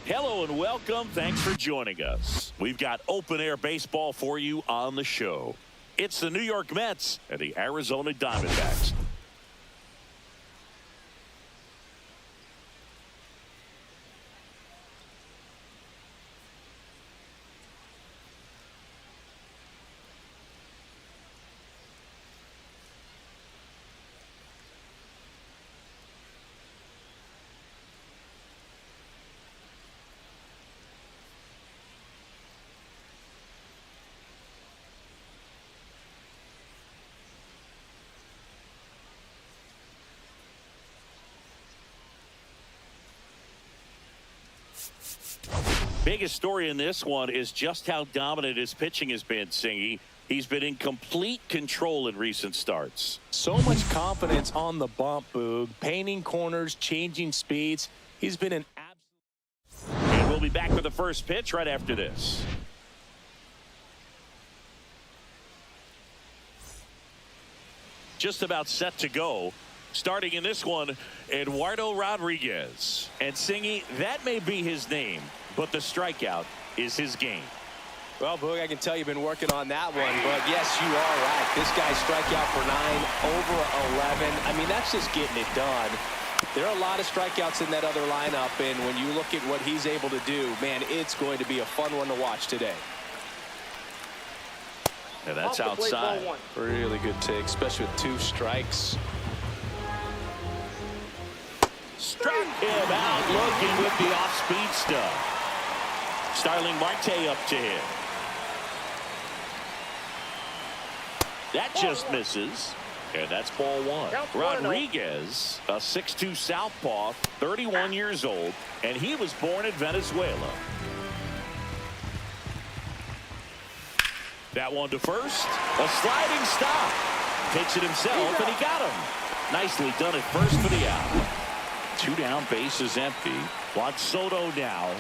Hello and welcome. Thanks for joining us. We've got open-air baseball for you on the show. It's the New York Mets and the Arizona Diamondbacks. Biggest story in this one is just how dominant his pitching has been, Singy. He's been in complete control in recent starts. So much confidence on the bump, Boog. Painting corners, changing speeds. He's been an absolute... And we'll be back with the first pitch right after this. Just about set to go. Starting in this one, Eduardo Rodriguez. And Singy, that may be his name, but the strikeout is his game. Well, Boog, I can tell you've been working on that one, but yes, you are right. This guy's strikeout for 9, over 11. I mean, that's just getting it done. There are a lot of strikeouts in that other lineup, and when you look at what he's able to do, man, it's going to be a fun one to watch today. And that's outside. Really good take, especially with 2 strikes. Struck him out looking with the off-speed stuff. Starling Marte up to him. That just misses. And that's ball 1. Rodriguez, a 6'2 southpaw, 31 years old, and he was born in Venezuela. That one to first. A sliding stop. Takes it himself, and he got him. Nicely done at first for the out. 2 down, base is empty. Juan Soto now.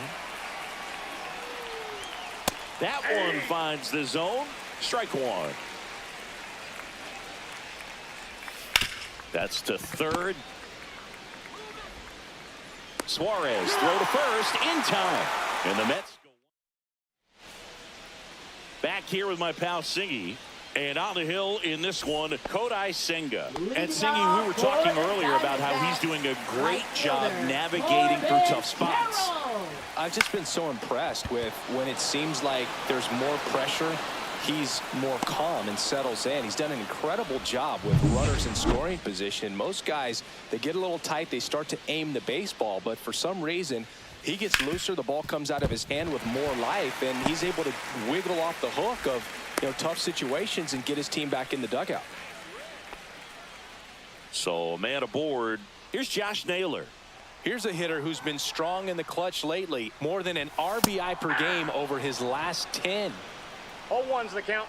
That one finds the zone. Strike 1. That's to third. Suarez throw to first in time. And the Mets go. Back here with my pal Singy. And on the hill in this one, Kodai Senga. And Singy, we were talking earlier about how he's doing a great job navigating through tough spots. I've just been so impressed with when it seems like there's more pressure, he's more calm and settles in. He's done an incredible job with runners in scoring position. Most guys, they get a little tight, they start to aim the baseball, but for some reason, he gets looser, the ball comes out of his hand with more life, and he's able to wiggle off the hook of tough situations and get his team back in the dugout. So, man aboard. Here's Josh Naylor. Here's a hitter who's been strong in the clutch lately. More than an RBI per game over his last 10. 0-1's the count.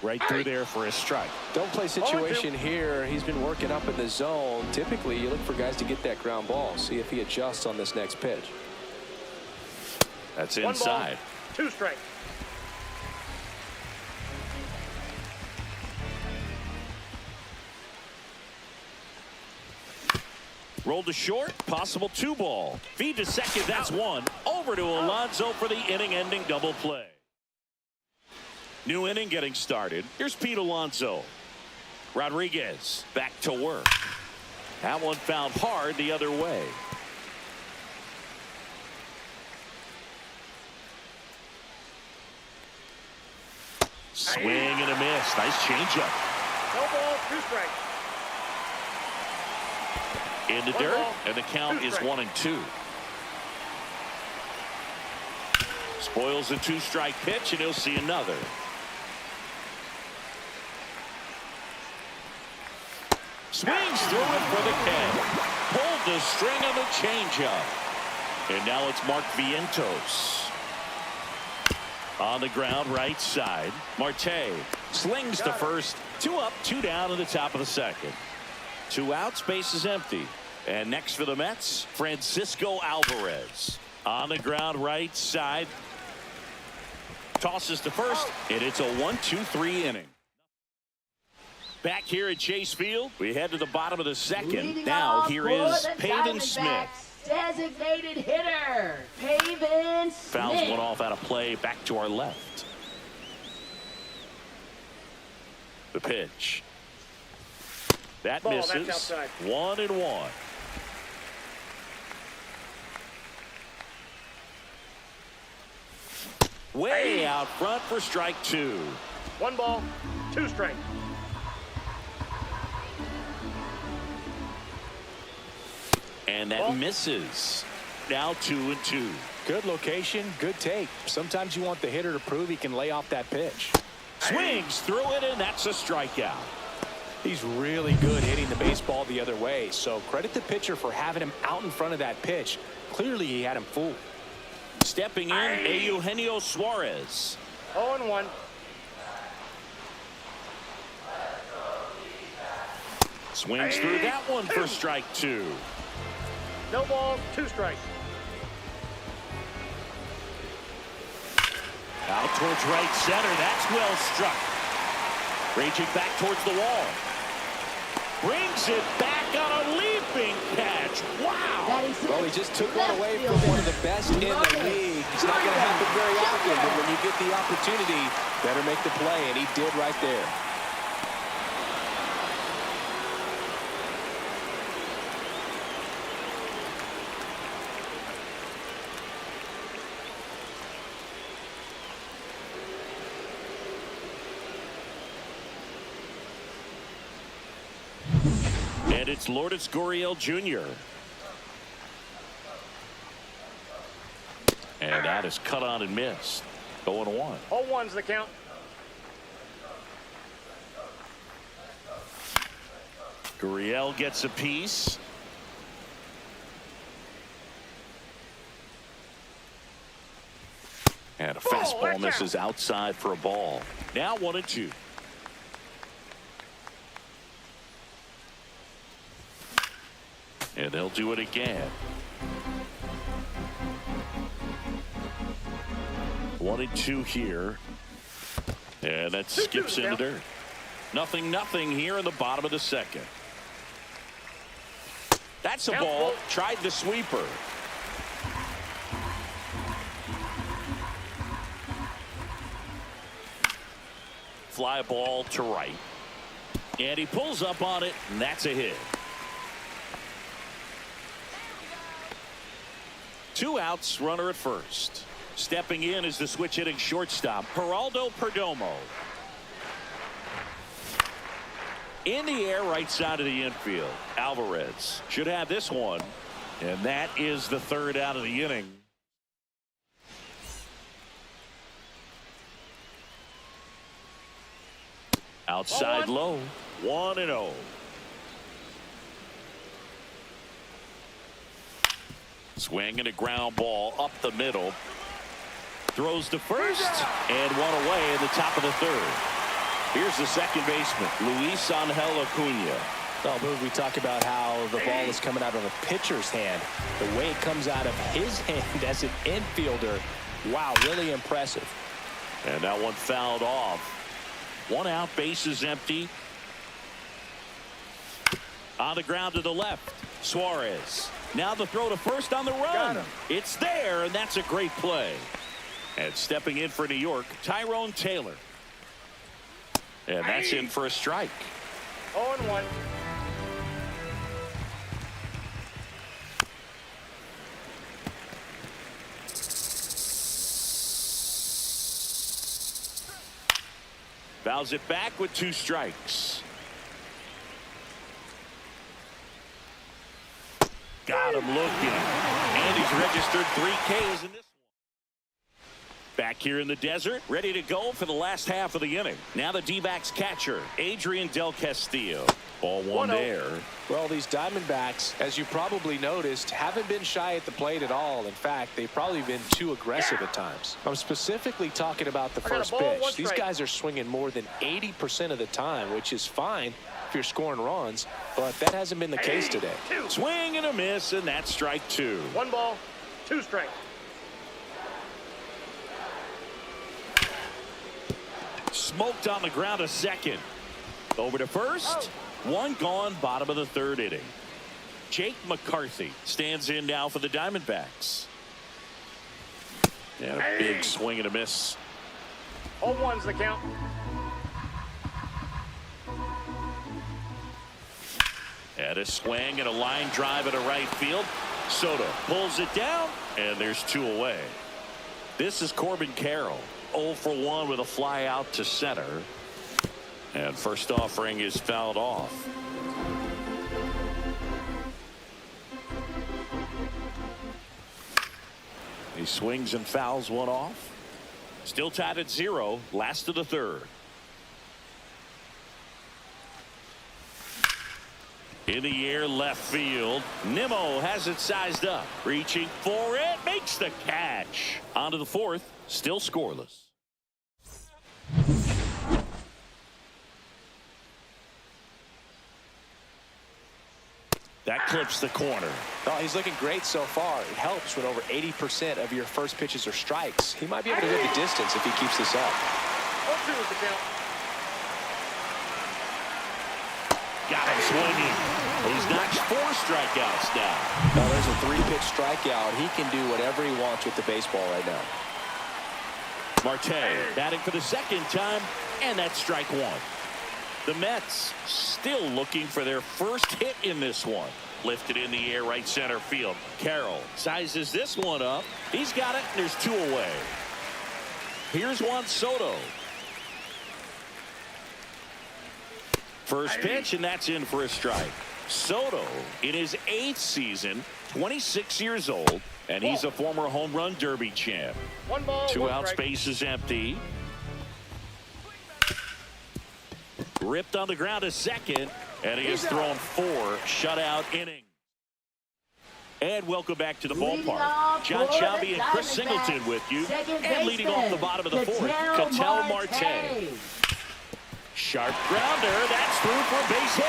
Right through there for a strike. Don't play situation here. He's been working up in the zone. Typically, you look for guys to get that ground ball. See if he adjusts on this next pitch. That's inside. 1 ball, 2 strikes. Rolled to short, possible 2 ball. Feed to second, that's 1. Over to Alonso for the inning-ending double play. New inning getting started. Here's Pete Alonso. Rodriguez back to work. That one found hard the other way. Swing and a miss. Nice changeup. No ball, 2 strikes. In the dirt, and the count is 1-2. Spoils a 2-strike pitch, and he'll see another. Swings through it for the K. Pulled the string on the changeup. And now it's Mark Vientos. On the ground, right side. Marte slings to first. 2 up, 2 down in the top of the second. 2 outs, base is empty. And next for the Mets, Francisco Alvarez. On the ground, right side. Tosses to first, and it's a 1-2-3 inning. Back here at Chase Field, we head to the bottom of the second. Leading Now off here for is the Pavin Smith. Diamondbacks, designated hitter, Pavin Smith. Fouls one off out of play. Back to our left. The pitch. That Ball, misses. that's outside. 1-1. Way out front for strike 2. 1 ball, 2 strikes. And that misses. Now 2-2. Good location, good take. Sometimes you want the hitter to prove he can lay off that pitch. Swings through it, and that's a strikeout. He's really good hitting the baseball the other way, so credit the pitcher for having him out in front of that pitch. Clearly he had him fooled. Stepping in, EUGENIO SUAREZ. 0-1. Swings through that one for strike 2. No balls, 2 strikes. Out towards right center. That's well struck. Raging back towards the wall. Brings it back on a leaping catch. Wow. Well, he just took one away from one of the best in the league. It's not going to happen very often, but when you get the opportunity, better make the play, and he did right there. And it's Lourdes Gurriel Jr. And that is cut on and missed. 0-1. 0-1's the count. Gurriel gets a piece. And a fastball misses outside for a ball. Now 1-2. And they'll do it again. 1-2 here. And that skips into dirt. 0-0 here in the bottom of the second. That's a ball. Tried the sweeper. Fly ball to right. And he pulls up on it, and that's a hit. 2 outs, runner at first. Stepping in is the switch hitting shortstop, Geraldo Perdomo. In the air, right side of the infield. Alvarez should have this one. And that is the 3rd out of the inning. Outside low. 1-0. Swing and a ground ball up the middle. Throws to first and one away in the top of the 3rd. Here's the second baseman, Luis Angel Acuna. Well, we talk about how the ball is coming out of a pitcher's hand. The way it comes out of his hand as an infielder, wow, really impressive. And that one fouled off. 1 out, bases empty. On the ground to the left, Suarez. Now the throw to first on the run. It's there, and that's a great play. And stepping in for New York, Tyrone Taylor. And that's in for a strike. 0-1. Fouls it back with 2 strikes. Got him looking. And he's registered 3 Ks in this one. Back here in the desert, ready to go for the last half of the inning. Now the D-backs catcher, Adrian Del Castillo. Ball 1 there. Well, these Diamondbacks, as you probably noticed, haven't been shy at the plate at all. In fact, they've probably been too aggressive at times. I'm specifically talking about the first pitch. These guys are swinging more than 80% of the time, which is fine if you're scoring runs, but that hasn't been the case today. Swing and a miss, and that's strike 2. 1 ball, 2 strikes. Smoked on the ground a second. Over to first. One gone, bottom of the third inning. Jake McCarthy stands in now for the Diamondbacks. And a big swing and a miss. 0-1's the count. And a swing and a line drive into right field. Soto pulls it down, and there's 2 away. This is Corbin Carroll, 0 for 1 with a fly out to center. And first offering is fouled off. He swings and fouls one off. Still tied at 0, last of the third. In the air, left field. Nimmo has it sized up. Reaching for it. Makes the catch. On to the fourth. Still scoreless. That clips the corner. Well, he's looking great so far. It helps when over 80% of your first pitches are strikes. He might be able to go the distance if he keeps this up. 0-2 is the count. Got him swinging. He's notched 4 strikeouts now. Now there's a 3-pitch strikeout. He can do whatever he wants with the baseball right now. Marte batting for the second time, and that's strike 1. The Mets still looking for their first hit in this one. Lifted in the air, right center field. Carroll sizes this one up. He's got it, and there's 2 away. Here's Juan Soto. First pitch, and that's in for a strike. Soto in his 8th season, 26 years old, and he's a former home run derby champ. 1 ball, 2 1 out, strike. space is empty. Ripped on the ground to second, and he has thrown 4 shutout innings. And welcome back to the ballpark. John Shelby and Chris Singleton with you. And leading off the bottom of the fourth, Ketel Marte. Sharp grounder. That's through for a base hit.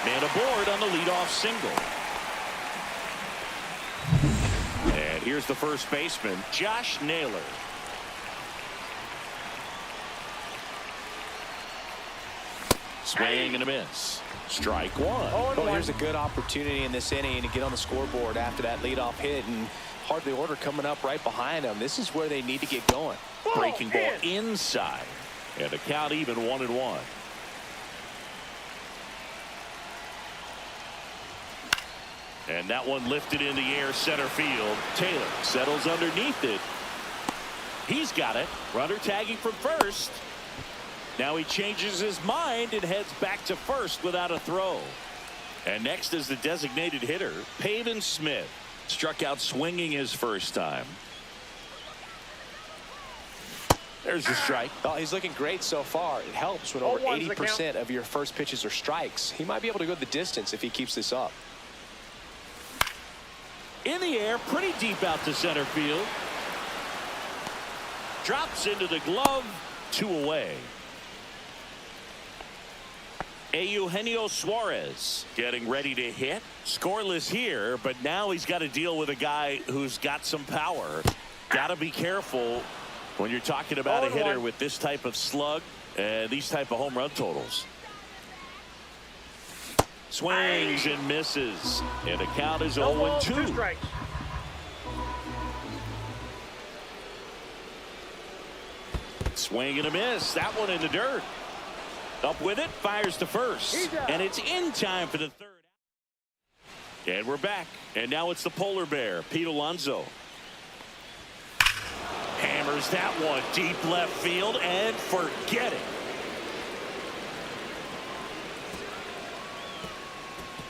Man aboard on the leadoff single. And here's the first baseman, Josh Naylor. Swing and a miss. Strike 1. Well, here's a good opportunity in this inning to get on the scoreboard after that leadoff hit, and hardly order coming up right behind them. This is where they need to get going. Breaking ball inside. And the count even 1-1. And that one lifted in the air, center field. Taylor settles underneath it. He's got it. Runner tagging from first. Now he changes his mind and heads back to first without a throw. And next is the designated hitter, Pavin Smith. Struck out swinging his first time. There's the strike. Well, he's looking great so far. It helps when over 80% of your first pitches are strikes. He might be able to go the distance if he keeps this up. In the air, pretty deep out to center field. Drops into the glove, 2 away. EUGENIO SUAREZ getting ready to hit. Scoreless here, but now he's got to deal with a guy who's got some power. Got to be careful when you're talking about a hitter with this type of slug and these type of home run totals. Swings and misses, and the count is 0-2. 2 strikes. Swing and a miss. That one in the dirt. Up with it, fires to first, and it's in time for the third. And we're back, and now it's the polar bear, Pete Alonso. Hammers that one deep left field, and forget it.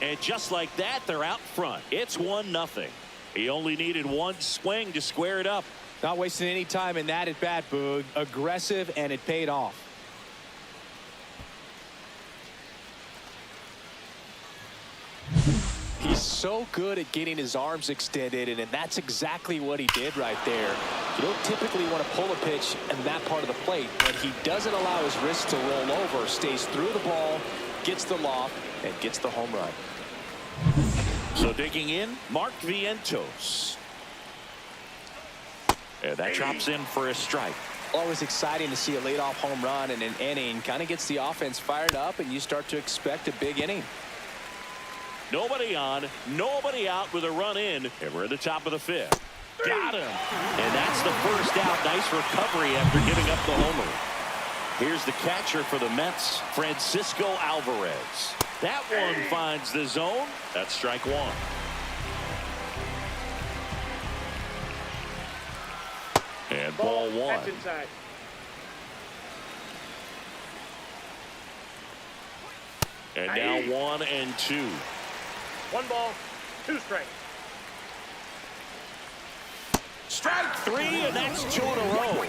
And just like that, they're out front. It's 1-0. He only needed 1 swing to square it up. Not wasting any time in that at bat, Boog. Aggressive, and it paid off. He's so good at getting his arms extended, and that's exactly what he did right there. You don't typically want to pull a pitch in that part of the plate, but he doesn't allow his wrist to roll over, stays through the ball, gets the loft, and gets the home run. So digging in, Mark Vientos. And that drops in for a strike. Always exciting to see a leadoff home run in an inning. Kind of gets the offense fired up, and you start to expect a big inning. Nobody on, nobody out with a run in, and we're at the top of the fifth. Got him. And that's the first out. Nice recovery after giving up the homer. Here's the catcher for the Mets, Francisco Alvarez. That one finds the zone. That's strike one. And ball one. That's inside. And now 1-2. 1 ball, 2 strikes. Strike 3, and that's 2 in a row.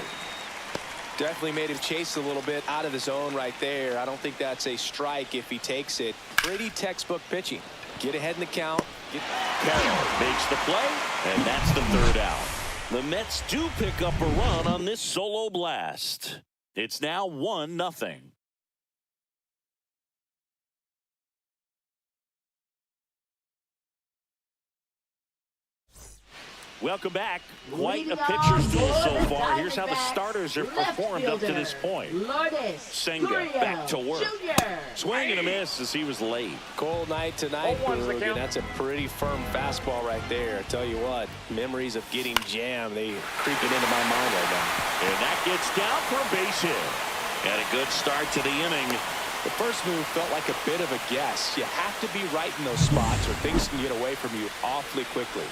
Definitely made him chase a little bit out of the zone right there. I don't think that's a strike if he takes it. Pretty textbook pitching. Get ahead in the count. Carroll makes the play, and that's the third out. The Mets do pick up a run on this solo blast. It's now 1-0. Welcome back. Quite a pitcher's duel so far. Here's how the starters have performed up to this point. Senga back to work. Swing and a miss as he was late. Cold night tonight, Boog, and that's a pretty firm fastball right there. I tell you what, memories of getting jammed, they creeping into my mind right now. And that gets down for a base hit. And a good start to the inning. The first move felt like a bit of a guess. You have to be right in those spots or things can get away from you awfully quickly.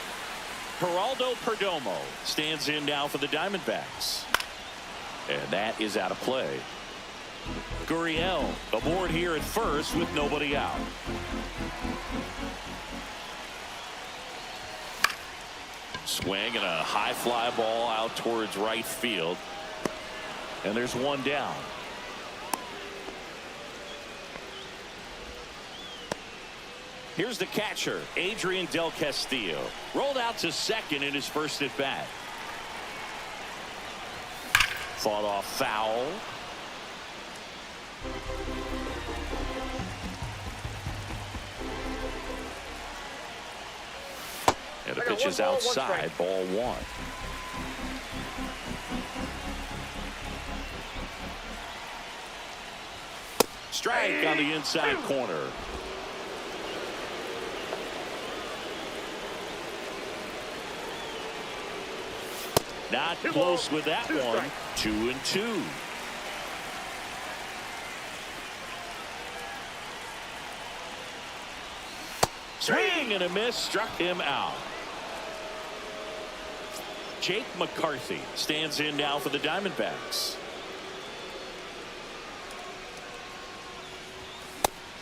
Geraldo Perdomo stands in now for the Diamondbacks. And that is out of play. Gurriel aboard here at first with nobody out. Swing and a high fly ball out towards right field. And there's one down. Here's the catcher, Adrian Del Castillo. Rolled out to second in his first at bat. Fought off foul. And the pitch is outside, ball one. Strike on the inside corner. Not close with that one. 2-2. Swing and a miss, struck him out. Jake McCarthy stands in now for the Diamondbacks.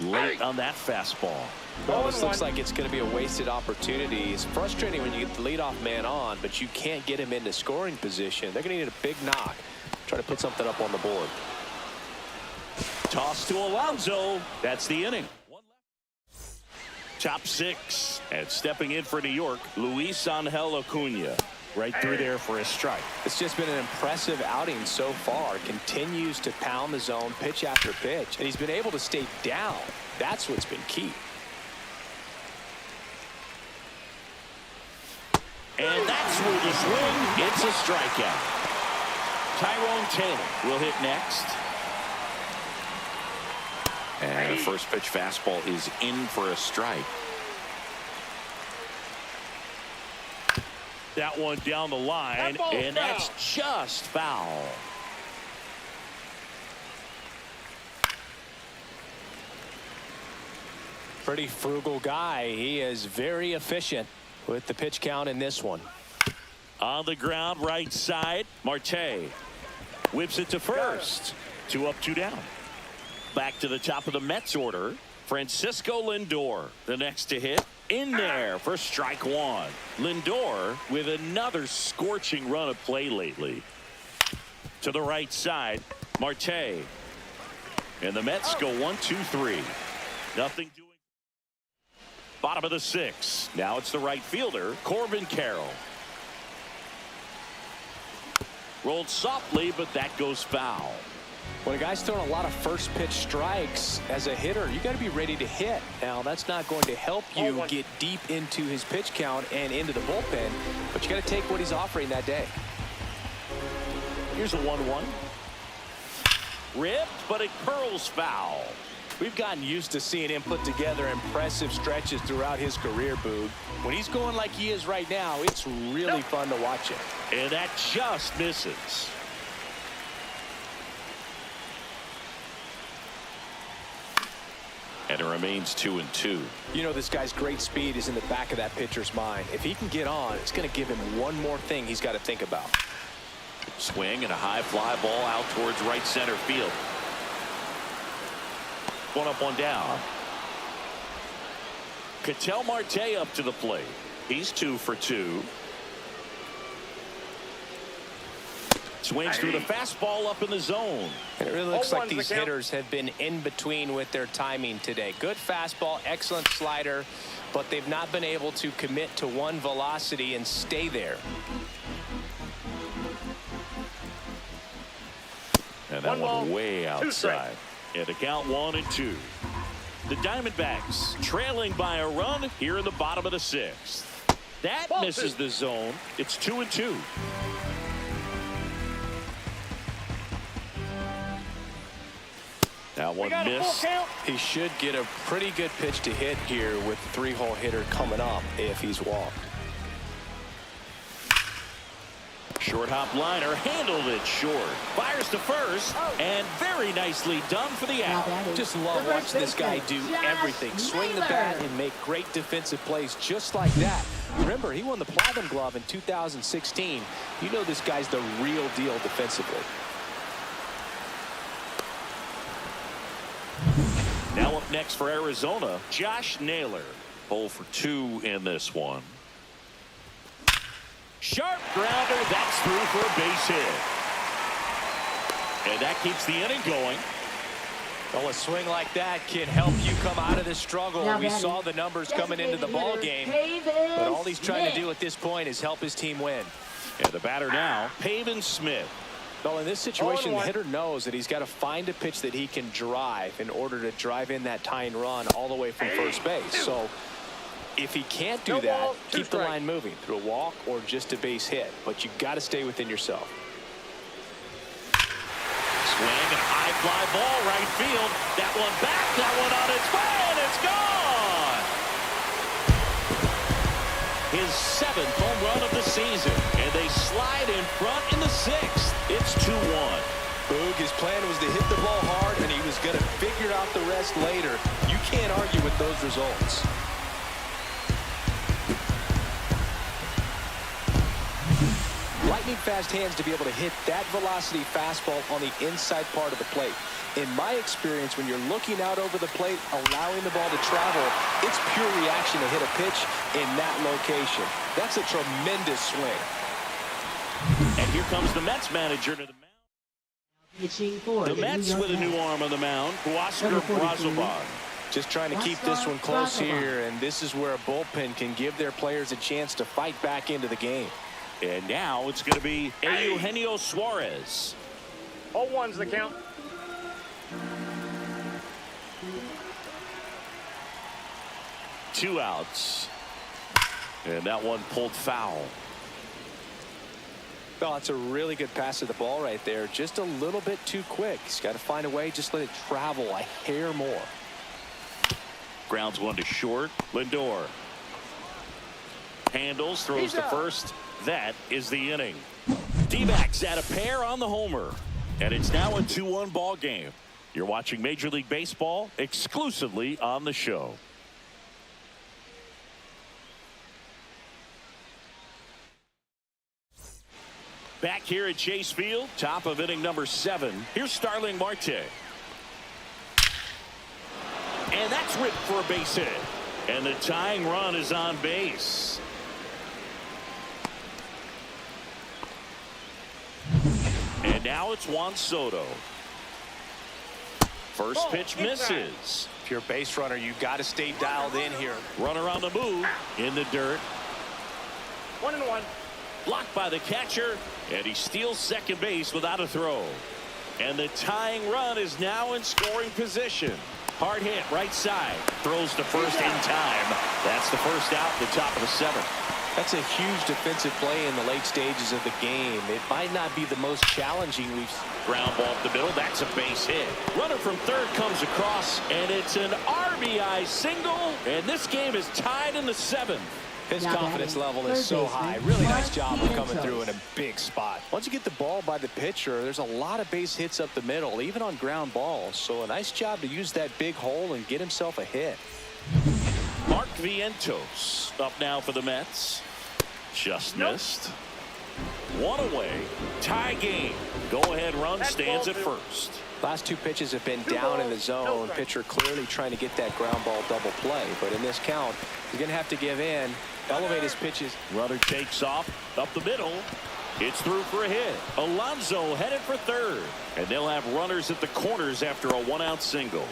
Late on that fastball. Well, this looks like it's going to be a wasted opportunity. It's frustrating when you get the leadoff man on, but you can't get him into scoring position. They're going to need a big knock. Try to put something up on the board. Toss to Alonso. That's the inning. Top six. And stepping in for New York, Luis Angel Acuna. Right through there for a strike. It's just been an impressive outing so far. Continues to pound the zone pitch after pitch, and he's been able to stay down. That's what's been key. And that's where the swing. It's a strikeout. Tyrone Taylor will hit next. And the first pitch fastball is in for a strike. That one down the line, and that's just foul. Pretty frugal guy. He is very efficient with the pitch count in this one. On the ground, right side, Marte whips it to first. 2 up, 2 down. Back to the top of the Mets order, Francisco Lindor, the next to hit. In there for strike one. Lindor with another scorching run of play lately. To the right side, Marte. And the Mets go 1-2-3. Nothing doing. Bottom of the 6th. Now it's the right fielder, Corbin Carroll. Rolled softly, but that goes foul. When a guy's throwing a lot of first pitch strikes as a hitter, you got to be ready to hit. Now, that's not going to help you get deep into his pitch count and into the bullpen, but you got to take what he's offering that day. Here's a 1-1. Ripped, but it curls foul. We've gotten used to seeing him put together impressive stretches throughout his career, Boog. When he's going like he is right now, it's really fun to watch it. And that just misses. And it remains 2-2. You know, this guy's great speed is in the back of that pitcher's mind. If he can get on, it's going to give him one more thing he's got to think about. Swing and a high fly ball out towards right center field. One up, one down. Ketel Marte up to the plate. He's 2 for 2. Swings through the fastball up in the zone. And it really looks like these hitters have been in between with their timing today. Good fastball, excellent slider, but they've not been able to commit to one velocity and stay there. And that one way outside. And a count 1-2. The Diamondbacks trailing by a run here in the bottom of the 6th. That misses the zone. It's 2-2. That one missed. He should get a pretty good pitch to hit here with the 3-hole hitter coming up if he's walked. Short hop liner, handled it short. Fires to first, and very nicely done for the out. Just love watching this guy do everything. Swing the bat and make great defensive plays just like that. Remember, he won the Platinum Glove in 2016. You know this guy's the real deal defensively. Now up next for Arizona, Josh Naylor. 0 for 2 in this one. Sharp grounder, that's through for a base hit. And that keeps the inning going. Well, a swing like that can help you come out of the struggle. We saw the numbers coming into the ball game, but all he's trying to do at this point is help his team win. And the batter now, Pavin Smith. Well, in this situation, the hitter knows that he's got to find a pitch that he can drive in order to drive in that tying run all the way from first base. So if he can't do that, keep the line moving through a walk or just a base hit. But you got to stay within yourself. Swing and a high fly ball right field. That one back, that one on its way, and it's gone. His 7th home run of the season, and they slide in front in the 6th. It's 2-1. Boog, his plan was to hit the ball hard, and he was going to figure out the rest later. You can't argue with those results. Lightning fast hands to be able to hit that velocity fastball on the inside part of the plate. In my experience, when you're looking out over the plate, allowing the ball to travel, it's pure reaction to hit a pitch in that location. That's a tremendous swing. And here comes the Mets manager to the mound. The Mets with a new arm on the mound, Oscar Brazoban. Just trying to keep this one close here, and this is where a bullpen can give their players a chance to fight back into the game. And now it's going to be EUGENIO SUAREZ. 0-1's the count. Two outs. And that one pulled foul. Well, it's a really good pass to the ball right there. Just a little bit too quick. He's got to find a way. Just let it travel a hair more. Grounds one to short. Lindor handles, throws to first. That is the inning. D-backs at a pair on the homer. And it's now a 2-1 ball game. You're watching Major League Baseball exclusively on the show. Back here at Chase Field, top of inning number 7. Here's Starling Marte. And that's ripped for a base hit. And the tying run is on base. And now it's Juan Soto. First pitch misses. If you're a base runner, you got to stay dialed in here. Runner on the move in the dirt. 1-1. Blocked by the catcher, and he steals second base without a throw. And the tying run is now in scoring position. Hard hit right side. Throws to first in time. That's the first out, the top of the 7th. That's a huge defensive play in the late stages of the game. It might not be the most challenging we've seen. Ground ball up the middle. That's a base hit. Runner from third comes across, and it's an RBI single. And this game is tied in the 7th. His confidence level is so high. Really nice job of coming through in a big spot. Once you get the ball by the pitcher, there's a lot of base hits up the middle, even on ground balls. So a nice job to use that big hole and get himself a hit. Mark Vientos up now for the Mets. Just missed. One away. Tie game. Go-ahead run stands at first. Last 2 pitches have been down in the zone. Pitcher clearly trying to get that ground ball double play. But in this count, he's going to have to give in. Elevate his pitches. Runner takes off up the middle. It's through for a hit. Alonso headed for third. And they'll have runners at the corners after a 1-out single.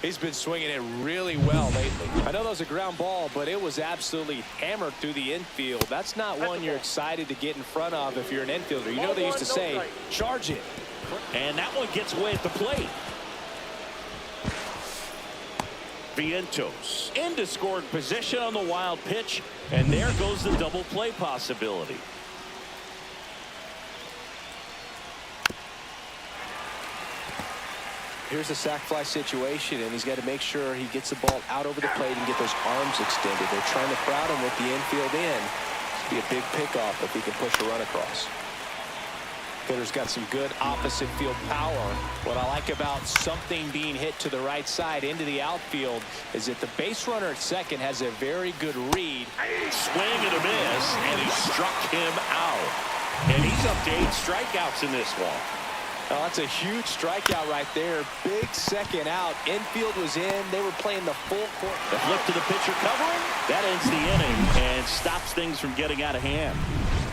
He's been swinging it really well lately. I know that was a ground ball, but it was absolutely hammered through the infield. That's not one you're excited to get in front of if you're an infielder. You know they used to say, charge it. And that one gets away at the plate. Vientos into scoring position on the wild pitch, and there goes the double play possibility. Here's a sac fly situation, and he's got to make sure he gets the ball out over the plate and get those arms extended. They're trying to crowd him with the infield in. It'll be a big pickoff if he can push a run across. Hitter's got some good opposite field power. What I like about something being hit to the right side into the outfield is that the base runner at second has a very good read. Swing and a miss, and he struck him out. And he's up to 8 strikeouts in this one. Oh, that's a huge strikeout right there. Big second out. Infield was in. They were playing the full court. The flip to the pitcher covering. That ends the inning and stops things from getting out of hand.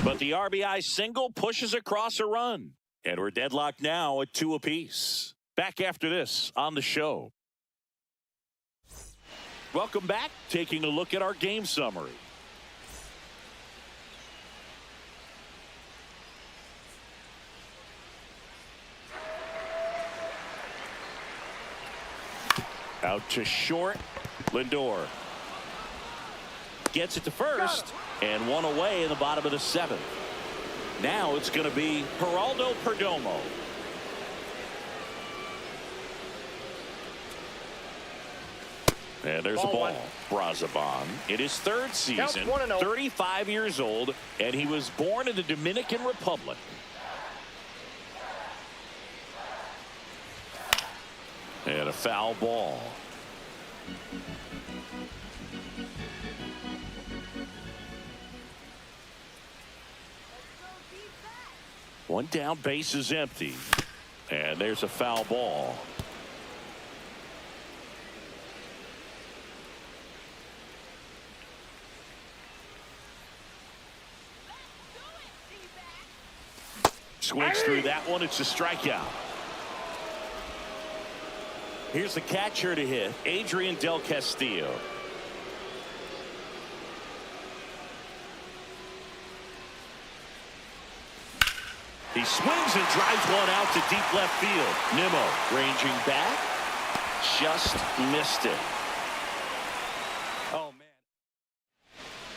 But the RBI single pushes across a run. And we're deadlocked now at 2 apiece. Back after this on the show. Welcome back. Taking a look at our game summary. Out to short. Lindor gets it to first, and one away in the bottom of the 7th. Now it's going to be Geraldo Perdomo. And there's a ball. Brazoban in his 3rd season, 35 years old, and he was born in the Dominican Republic. And a foul ball. One down, base is empty. And there's a foul ball. Swings through that one. It's a strikeout. Here's the catcher to hit, Adrian Del Castillo. He swings and drives one out to deep left field. Nimmo ranging back, just missed it. Oh, man.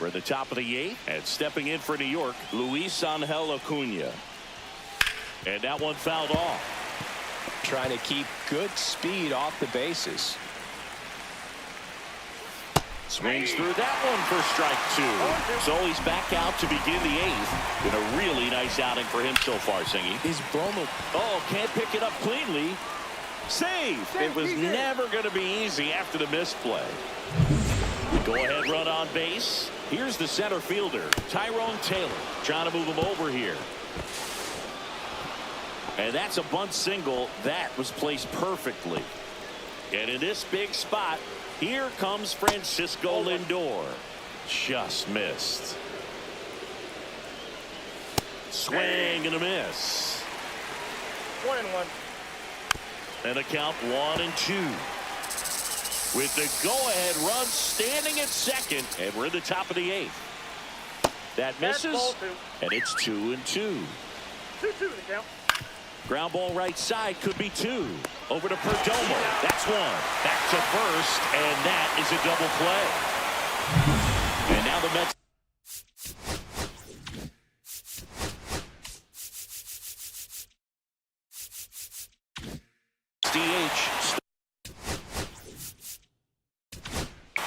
We're at the top of the 8th, and stepping in for New York, Luis Angel Acuna. And that one fouled off. Trying to keep good speed off the bases. Swings through that one for strike 2. So he's back out to begin the 8th. Been a really nice outing for him so far, Singy. He's blown the... Oh, can't pick it up cleanly. Save. It was never going to be easy after the misplay. Go ahead run on base. Here's the center fielder, Tyrone Taylor, trying to move him over here. And that's a bunt single that was placed perfectly. And in this big spot, here comes Francisco Lindor. Just missed. Swing and a miss. 1-1. And a count 1-2. With the go-ahead run standing at second, and we're at the top of the 8th. That misses, and it's 2-2. 2-2 the count. Ground ball right side, could be 2. Over to Perdomo. That's 1. Back to first, and that is a double play. And now the the Mets. DH.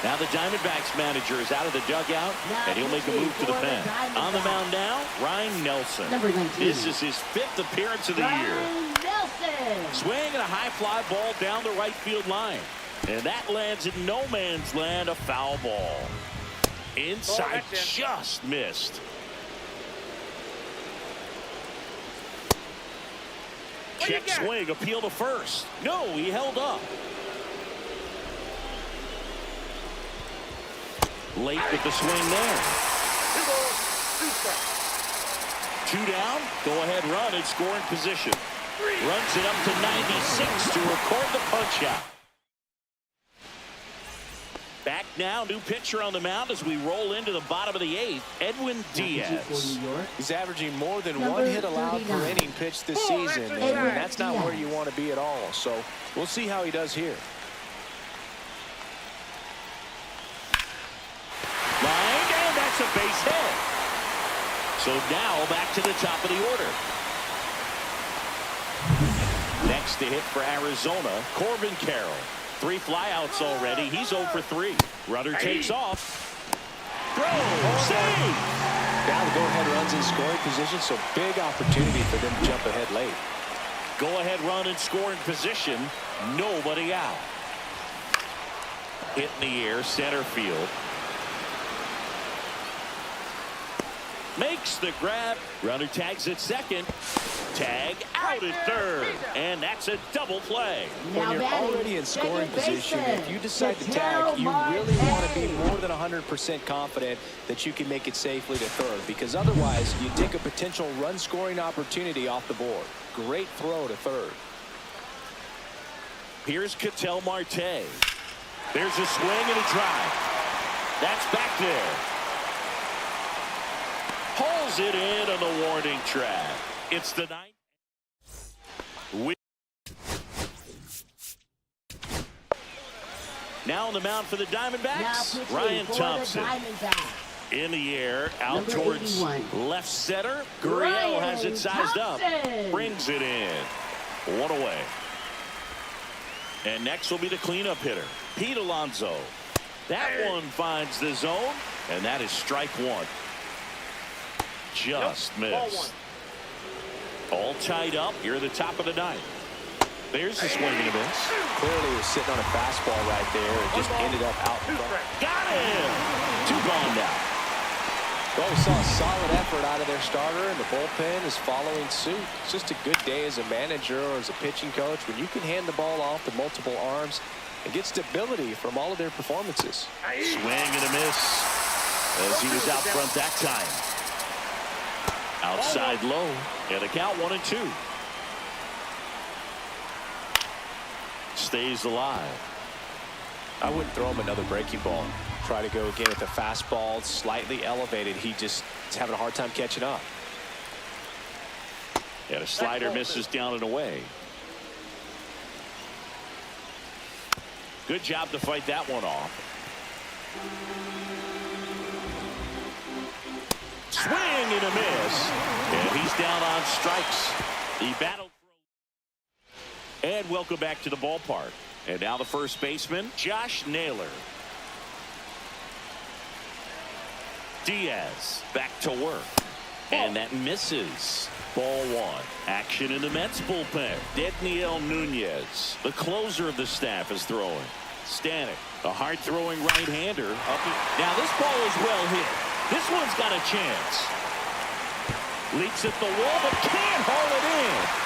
Now the Diamondbacks manager is out of the dugout, and he'll make a move to the pen. On the mound now, Ryan Nelson. Number 19. This is his 5th appearance of the year. Ryan Nelson. Swinging a high fly ball down the right field line. And that lands in no man's land, a foul ball. Inside, just missed. Check swing, appeal to first. No, he held up. Late with the swing there. 2 down, go ahead run in scoring position. Runs it up to 96 to record the punch out. Back now, new pitcher on the mound as we roll into the bottom of the 8th, Edwin Diaz. He's averaging more than 1 hit allowed per inning pitched this season, and that's not where you want to be at all. So we'll see how he does here. Line, and that's a base hit. So now back to the top of the order. Next to hit for Arizona, Corbin Carroll. 3 flyouts already. He's 0 for 3. Runner takes off. Throw. Save. Now the go-ahead runs in scoring position, so big opportunity for them to jump ahead late. Go-ahead run in scoring position. Nobody out. Hit in the air, center field. Makes the grab. Runner tags at second. Tag out at third. And that's a double play. When you're already in scoring position, if you decide to tag, you really want to be more than 100% confident that you can make it safely to third, because otherwise you take a potential run scoring opportunity off the board. Great throw to third. Here's Ketel Marte. There's a swing and a drive. That's back there. Pulls it in on the warning track. It's the 9th. Now on the mound for the Diamondbacks, Ryan Thompson. In the air, out towards left center. Gurriel has it sized up. Brings it in. 1 away. And next will be the cleanup hitter, Pete Alonso. That one finds the zone, and that is strike 1. Just missed. All tied up here at the top of the 9th. There's the swing and a miss. Clearly he was sitting on a fastball right there and just ended up out in front. Got him! 2 gone now. Well, we saw a solid effort out of their starter, and the bullpen is following suit. It's just a good day as a manager or as a pitching coach when you can hand the ball off to multiple arms and get stability from all of their performances. Swing and a miss as he was out front that time. Outside low, and the count 1-2. Stays alive. I wouldn't throw him another breaking ball. Try to go again at the fastball, slightly elevated. He just is having a hard time catching up. And a slider misses down and away. Good job to fight that one off. Swing and a miss. And he's down on strikes. He battled. And welcome back to the ballpark. And now the first baseman, Josh Naylor. Diaz back to work. And that misses. Ball 1. Action in the Mets bullpen. Dedniel Nunez, the closer of the staff, is throwing. Stanek, a hard-throwing right-hander. Now this ball is well hit. This one's got a chance. Leaps at the wall, but can't haul it in.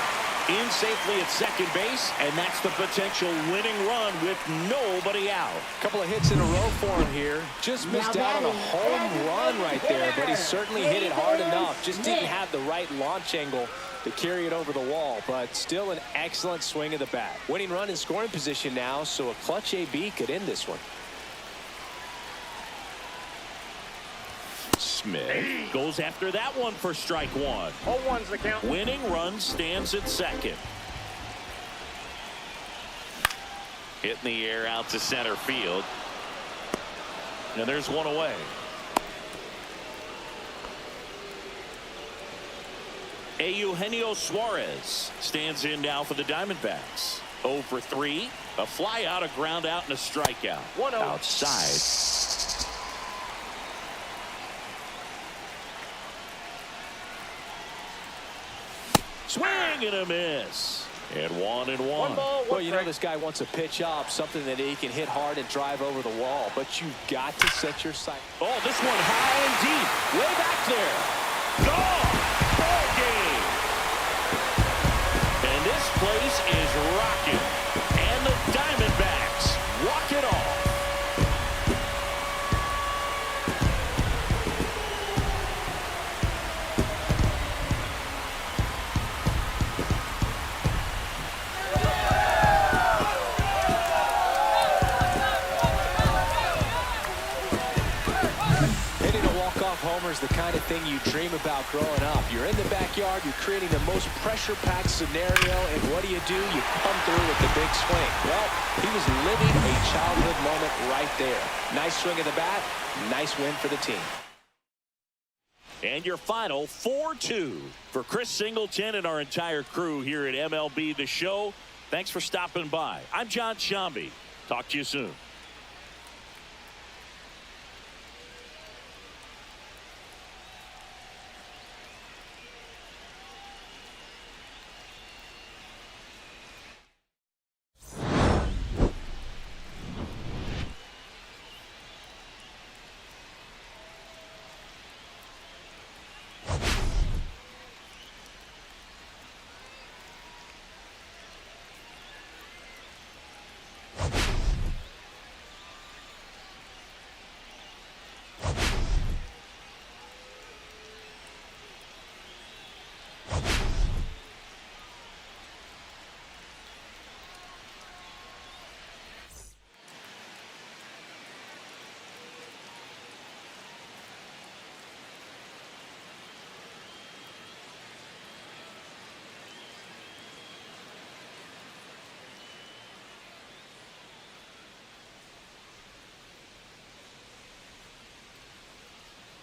In safely at second base, and that's the potential winning run with nobody out. A couple of hits in a row for him here. Just missed out on a home run right there, but he certainly hit it hard enough. Just didn't have the right launch angle to carry it over the wall, but still an excellent swing of the bat. Winning run in scoring position now, so a clutch AB could end this one. Smith goes after that one for strike 1. 0-1's the count. Winning run stands at second. Hit in the air out to center field. And there's 1 away. EUGENIO SUAREZ stands in now for the Diamondbacks. 0 for 3. A fly out, a ground out, and a strikeout. 1-0. Outside. Swing and a miss. And 1-1. 1 ball, 1 Well, you know strike. this guy wants a pitch up, something that he can hit hard and drive over the wall. But you've got to set your sight. Oh, this one high and deep. Way back there. Gone. Ball game. And this place is rocking. And the Diamondbacks walk it off. Hitting a walk-off homer is the kind of thing you dream about growing up. You're in the backyard, you're creating the most pressure-packed scenario, and what do? You come through with the big swing. Well, he was living a childhood moment right there. Nice swing of the bat, nice win for the team. And your final 4-2 for Chris Singleton and our entire crew here at MLB The Show. Thanks for stopping by. I'm John Shambi. Talk to you soon.